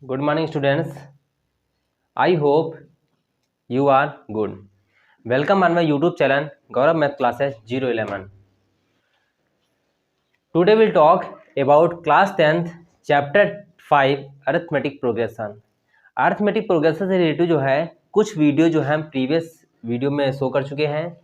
Good morning, students. I hope you are good. Welcome on my YouTube channel, Gaurav Math Classes 011. Today we'll talk about class 10th, chapter 5, Arithmetic Progression. Arithmetic progression से related जो है कुछ video जो है हम previous video में show कर चुके हैं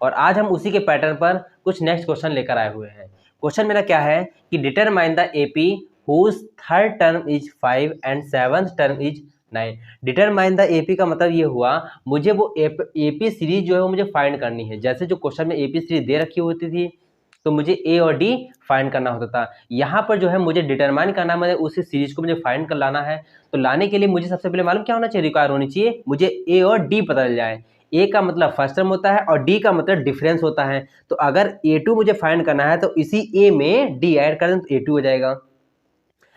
और आज हम उसी के पैटर्न पर कुछ नेक्स्ट क्वेश्चन लेकर आए हुए हैं। क्वेश्चन मेरा क्या है कि determine the AP whose third term is 5 and seventh term is 9। Determine the AP का मतलब ये हुआ मुझे वो एपी सीरीज जो है वो मुझे फाइंड करनी है। जैसे जो क्वेश्चन में एपी सीरीज दे रखी होती थी तो मुझे ए और डी फाइंड करना होता था। यहाँ पर जो है मुझे डिटरमाइन करना है, मतलब उसी सीरीज को मुझे फाइंड कर लाना है। तो लाने के लिए मुझे सबसे पहले मालूम क्या होना चाहिए, रिक्वायर होनी चाहिए मुझे ए और डी पता चल जाए। ए का मतलब फर्स्ट टर्म होता है और डी का मतलब डिफरेंस होता है। तो अगर A2 मुझे फाइंड करना है तो इसी A में D ऐड कर दें तो A2 हो जाएगा।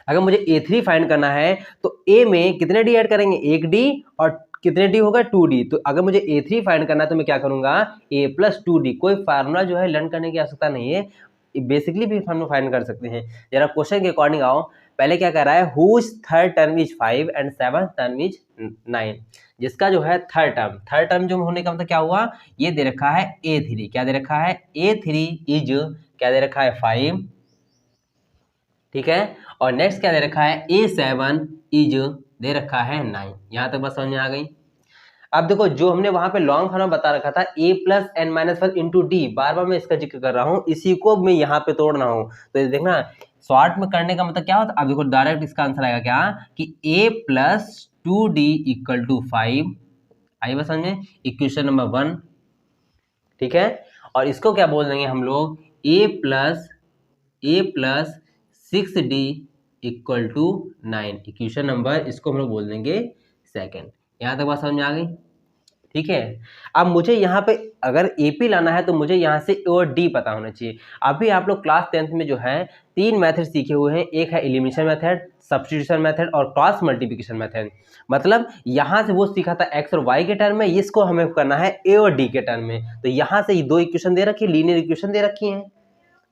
अगर मुझे A3 फाइंड करना है तो A में कितने D ऐड करेंगे, एक D, और कितने D होगा 2D। तो अगर मुझे A3 फाइंड करना है तो मैं क्या करूंगा, A + 2D। कोई फार्मूला जो है लर्न करने की आवश्यकता नहीं है, बेसिकली भी हम फाइंड कर सकते हैं। जरा क्वेश्चन के अकॉर्डिंग आओ। पहले क्या कर रहा है, whose third term is 5 and seventh term is 9। जिसका जो है थर्ड टर्म जो होने का मतलब क्या हुआ, ये दे रखा है A3। क्या दे रखा है, A3 इज क्या दे रखा है 5, ठीक है। और नेक्स्ट क्या दे रखा है, A7 इज दे रखा है 9। यहां तक बस समझ में आ गई। अब देखो जो हमने वहां पे लॉन्ग फॉर्म बता रखा था A + n-1 इंटू डी, बार बार मैं इसका जिक्र कर रहा हूँ, इसी को मैं यहाँ पे तोड़ रहा हूँ। तो ये देखना शॉर्ट में करने का मतलब क्या होता है। अब देखो डायरेक्ट इसका आंसर आएगा क्या कि A + 2D = 5। आई बस समझ में, इक्वेशन नंबर 1, ठीक है। और इसको क्या बोल देंगे हम लोग, A + 6D = 9, इक्वेशन नंबर, इसको हम लोग बोल देंगे सेकंड। यहाँ तक बात समझ में आ गई, ठीक है। अब मुझे यहाँ पे अगर एपी लाना है तो मुझे यहाँ से ए और डी पता होना चाहिए। अभी आप लोग क्लास 10th में जो है 3 मेथड सीखे हुए हैं, एक है एलिमिनेशन मेथड, सब्स्टिट्यूशन मेथड और क्रॉस मल्टीप्लिकेशन मेथड। मतलब यहाँ से वो सीखा था एक्स और वाई के टर्म में, इसको हमें करना है ए और डी के टर्म में। तो यहाँ से ये 2 इक्वेशन दे रखी है, लीनियर इक्वेशन दे रखी है,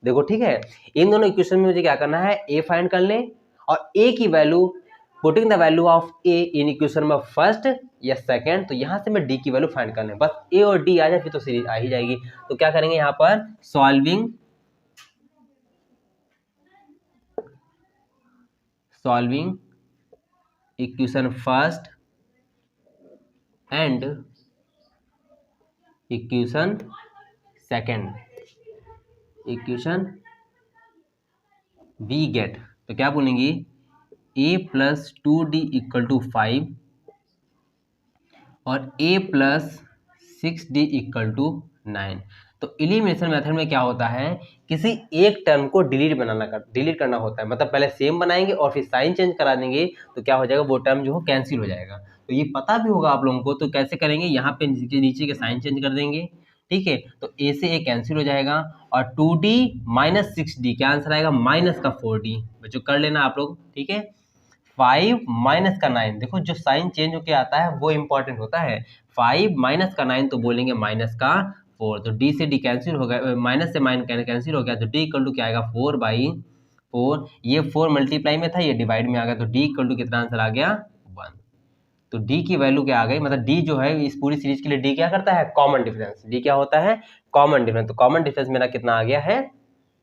देखो, ठीक है। इन दोनों इक्वेशन में मुझे क्या करना है, ए फाइंड कर लें और ए की value, putting the value of A in equation में फर्स्ट या सेकंड। तो यहां से मैं डी की वैल्यू फाइंड करना है, बस ए और डी आ जाए फिर तो सीरीज आ ही जाएगी। तो क्या करेंगे यहाँ पर, solving equation first and equation second, equation we get. तो क्या बोलेंगे, A + 2D = 5 और A + 6D = 9। तो एलिमिनेशन मेथड में क्या होता है, किसी एक टर्म को डिलीट करना होता है। मतलब पहले सेम बनाएंगे और फिर साइन चेंज करा देंगे तो क्या हो जाएगा, वो टर्म जो हो कैंसिल हो जाएगा। तो ये पता भी होगा आप लोगों को। तो कैसे करेंगे, यहाँ पे नीचे के साइन चेंज कर देंगे, ठीक है। तो A से A कैंसिल हो जाएगा और 2D - 6D क्या आंसर आएगा, -4D। बच्चों कर लेना आप लोग, ठीक है। 5 - 9, देखो जो साइन चेंज होके आता है वो इंपॉर्टेंट होता है। 5 - 9 तो बोलेंगे -4। तो डी से डी कैंसिल हो गया, माइनस से माइन कैंसिल हो गया, तो डी = क्या आएगा, 4/4। ये 4 मल्टीप्लाई में था, ये डिवाइड में आ गया, तो डी = कितना आंसर आ गया, 1। तो डी की वैल्यू क्या आ गई, मतलब डी जो है इस पूरी सीरीज के लिए डी क्या करता है, कॉमन डिफरेंस। डी क्या होता है, कॉमन डिफरेंस। तो कॉमन डिफरेंस मेरा कितना आ गया है,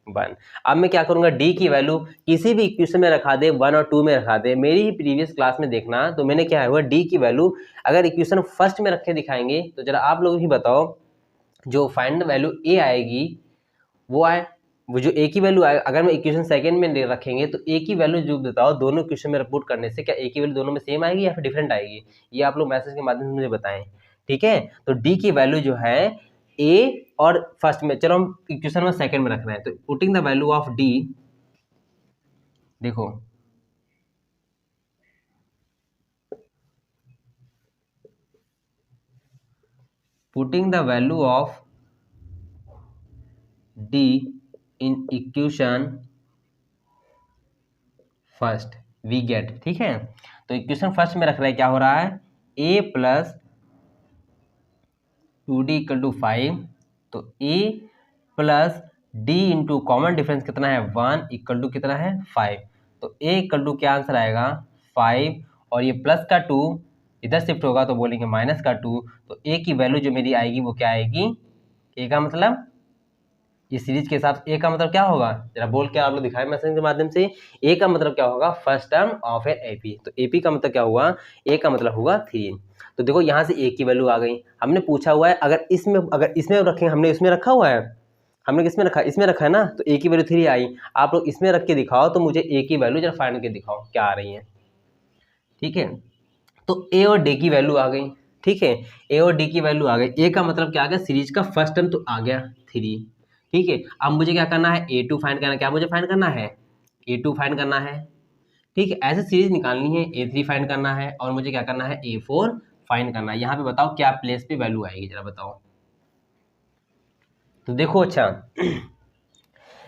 1। अब मैं क्या करूंगा, डी की वैल्यू किसी भी इक्वेशन में रखा दे, 1 और 2 में रखा दे। मेरी ही प्रीवियस क्लास में देखना, तो मैंने क्या हुआ, डी की वैल्यू अगर इक्वेशन फर्स्ट में रखे दिखाएंगे तो जरा आप लोग ही बताओ, जो फाइंड वैल्यू ए आएगी वो आए, वो जो ए की वैल्यू आए। अगर मैं इक्वेशन सेकंड में रखेंगे तो ए की वैल्यू जो बताओ, दोनों इक्वेशन में रिपोर्ट करने से क्या ए की वैल्यू दोनों में सेम आएगी या फिर डिफरेंट आएगी, ये आप लोग मैसेज के माध्यम से मुझे बताएं, ठीक है। तो डी की वैल्यू जो है ए और फर्स्ट में, चलो हम इक्वेशन में सेकंड में रख रहे हैं, तो putting the value of D, देखो putting the value of D in equation first we get, ठीक है। तो इक्वेशन फर्स्ट में रख रहे हैं, क्या हो रहा है, A + 2D = 5। तो A + D × कॉमन डिफरेंस कितना है, 1 = कितना है, 5। तो A = क्या आंसर आएगा, 5 और ये प्लस का 2 इधर शिफ्ट होगा तो बोलेंगे माइनस का 2, तो ए की वैल्यू जो मेरी आएगी वो क्या आएगी, ए का मतलब इस सीरीज के हिसाब से ए का मतलब क्या होगा, जरा बोल के आप लोग दिखाए मैसेज के माध्यम से। ए का मतलब क्या होगा, first term of an AP, तो एपी का मतलब क्या हुआ, ए का मतलब होगा 3। तो देखो यहाँ से ए की वैल्यू आ गई। हमने पूछा हुआ है अगर इसमें रखें, हमने इसमें रखा हुआ है, हमने किसमें रखा, इसमें रखा है ना, तो ए की वैल्यू 3 आई। आप लोग इसमें रख के दिखाओ तो मुझे ए की वैल्यू जरा फाइंड करके दिखाओ क्या आ रही है। ठीक है, तो ए और डी की वैल्यू आ गई। ठीक है, ए और डी की वैल्यू आ गई। ए का मतलब क्या आ गया, सीरीज का फर्स्ट टर्म तो आ गया 3। ठीक है, अब मुझे क्या करना है, A2 फाइंड करना है। क्या मुझे फाइंड करना है, A2 फाइंड करना है। ठीक है, ऐसे सीरीज निकालनी है, A3 फाइंड करना है और मुझे क्या करना है, A4 फाइंड करना है। यहाँ पे बताओ क्या प्लेस पे वैल्यू आएगी, जरा बताओ। तो देखो अच्छा,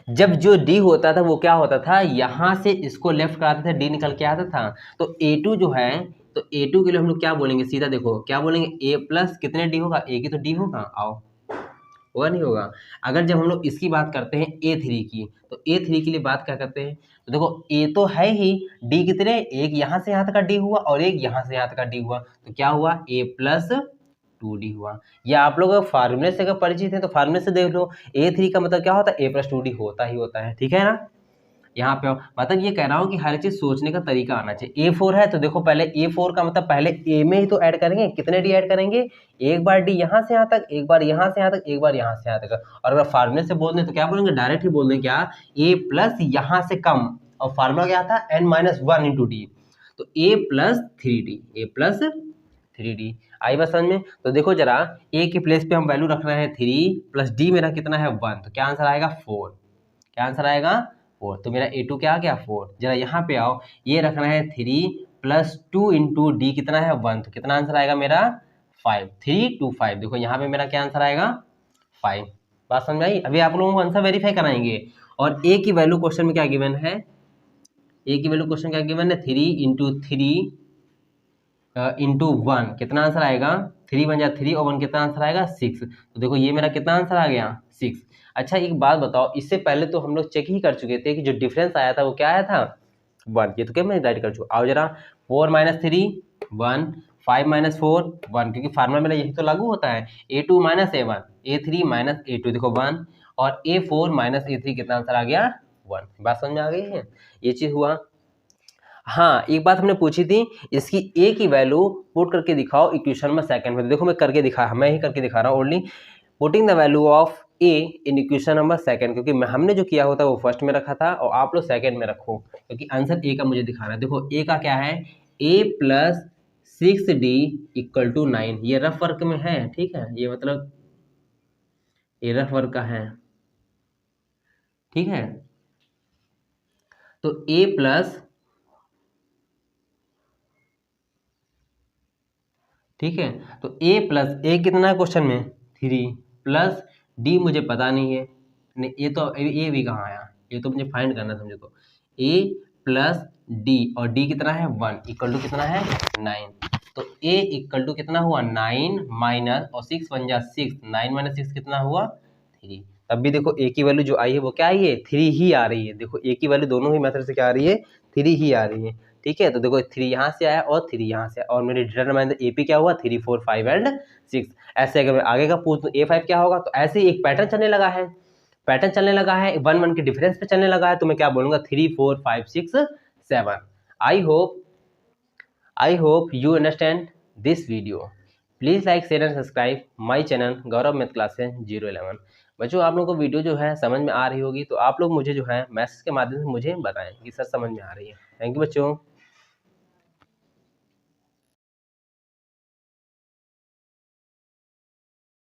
जब जो डी होता था वो क्या होता था, यहाँ से इसको लेफ्ट कराते थे, डी निकल के आता था। तो A2 जो है, तो A2 के लिए हम लोग क्या बोलेंगे, सीधा देखो क्या बोलेंगे, ए प्लस कितने डी होगा, ए की तो डी होगा, आओ होगा नहीं होगा। अगर जब हम लोग इसकी बात करते हैं A3 की, तो A3 के लिए बात क्या करते हैं, तो देखो ए तो है ही, डी कितने, एक यहाँ से यहाँ तक का डी हुआ और एक यहाँ से यहाँ तक का डी हुआ, तो क्या हुआ, ए प्लस 2d हुआ। या आप लोग फार्मूले से अगर परिचित हैं तो फार्मूले से देख लो, A3 का मतलब क्या होता है, a प्लस 2d होता ही होता है। ठीक है ना, यहाँ पे मतलब ये कह रहा हूँ कि हर चीज सोचने का तरीका आना चाहिए। A4 है तो देखो पहले A4 का मतलब पहले A में ही तो ऐड करेंगे, कितने डी ऐड करेंगे, एक बार डी यहाँ से यहाँ तक, एक बार यहाँ से यहाँ तक, एक बार यहाँ से यहाँ तक। और अगर फार्मूले से बोल दें तो क्या बोलेंगे, डायरेक्ट ही बोल दें क्या, A प्लस यहाँ से कम, और फार्मूला क्या था, n-1 इंटू डी, तो A plus 3d, A plus 3d। आई बात समझ में। तो देखो जरा, A के प्लेस पे हम वैल्यू रख रहे हैं 3 प्लस डी मेरा कितना है 1, तो क्या आंसर आएगा 4, क्या आंसर आएगा 4। तो मेरा A2 क्या आ गया 4। जरा यहाँ पे आओ, ये रखना है 3 प्लस 2 इंटू डी कितना है 1, तो कितना आंसर आएगा मेरा 5, 3 2 5। देखो यहाँ पे मेरा क्या आंसर आएगा 5। बात समझ में आई। अभी आप लोगों को आंसर वेरीफाई कराएंगे। और ए की वैल्यू क्वेश्चन में क्या गिवन है, ए की वैल्यू क्वेश्चन क्या गिवन है, 3 इंटू 3 इंटू 1, कितना आंसर आएगा, 3 बन जा 3 और 1 कितना आंसर आएगा 6। तो देखो ये मेरा कितना आंसर आ गया 6। अच्छा एक बात बताओ, इससे पहले तो हम लोग चेक ही कर चुके थे कि जो डिफरेंस आया था वो क्या आया था 1, ये तो क्या मैं राइट कर चुका। आओ जरा, 4 माइनस 3 1, 5 माइनस 4 1, क्योंकि फार्मूला मेरा यही तो लागू होता है, A2 minus A1, A3 minus A2, देखो 1, और A4 माइनस A3 कितना आंसर आ गया 1। बात समझ में आ गई है, ये चीज हुआ। हाँ एक बात हमने पूछी थी, इसकी ए की वैल्यू पुट करके दिखाओ इक्वेशन में सेकंड में। तो देखो मैं करके दिखा, मैं ही करके दिखा रहा हूँ, only putting the value of A in equation number second, क्योंकि हमने जो किया होता है वो फर्स्ट में रखा था और आप लोग सेकंड में रखो, क्योंकि आंसर ए का मुझे दिखाना है। देखो ए का क्या है, ए प्लस 6d इक्वल टू 9, ये रफ वर्क में है। ठीक है, ये मतलब ये रफ वर्क का है। ठीक है, तो ए प्लस, ठीक है, तो a प्लस ए कितना है क्वेश्चन में 3 प्लस डी मुझे पता नहीं है, नहीं ये तो ए भी कहाँ आया, ये तो मुझे फाइंड करना है। समझो तो a प्लस डी, और डी कितना है 1 इक्वल टू कितना है 9, तो a इक्वल टू कितना हुआ 9 माइनस, और 6 बन जा 6, 9 माइनस 6 कितना हुआ 3। तब भी देखो a की वैल्यू जो आई है वो क्या आई है 3 ही आ रही है। देखो a की वैल्यू दोनों ही मेथड से क्या आ रही है 3 ही आ रही है। ठीक है, तो देखो 3 यहाँ से आया और 3 यहाँ से, और मेरे डिटरमाइन एपी क्या हुआ 3 4 5 एंड 6। ऐसे अगर मैं आगे का पूछ तो A5 क्या होगा, तो ऐसे ही एक पैटर्न चलने लगा है, पैटर्न चलने लगा है 1 1 के डिफरेंस पे चलने लगा है, तो मैं क्या बोलूंगा 3 4 5 6 7। I hope you understand this video. Please like share and subscribe my channel Gaurav math classes 011। बच्चों आप लोगों को वीडियो जो है समझ में आ रही होगी, तो आप लोग मुझे जो है मैसेज के माध्यम से मुझे बताएं कि सर समझ में आ रही है। थैंक यू बच्चों।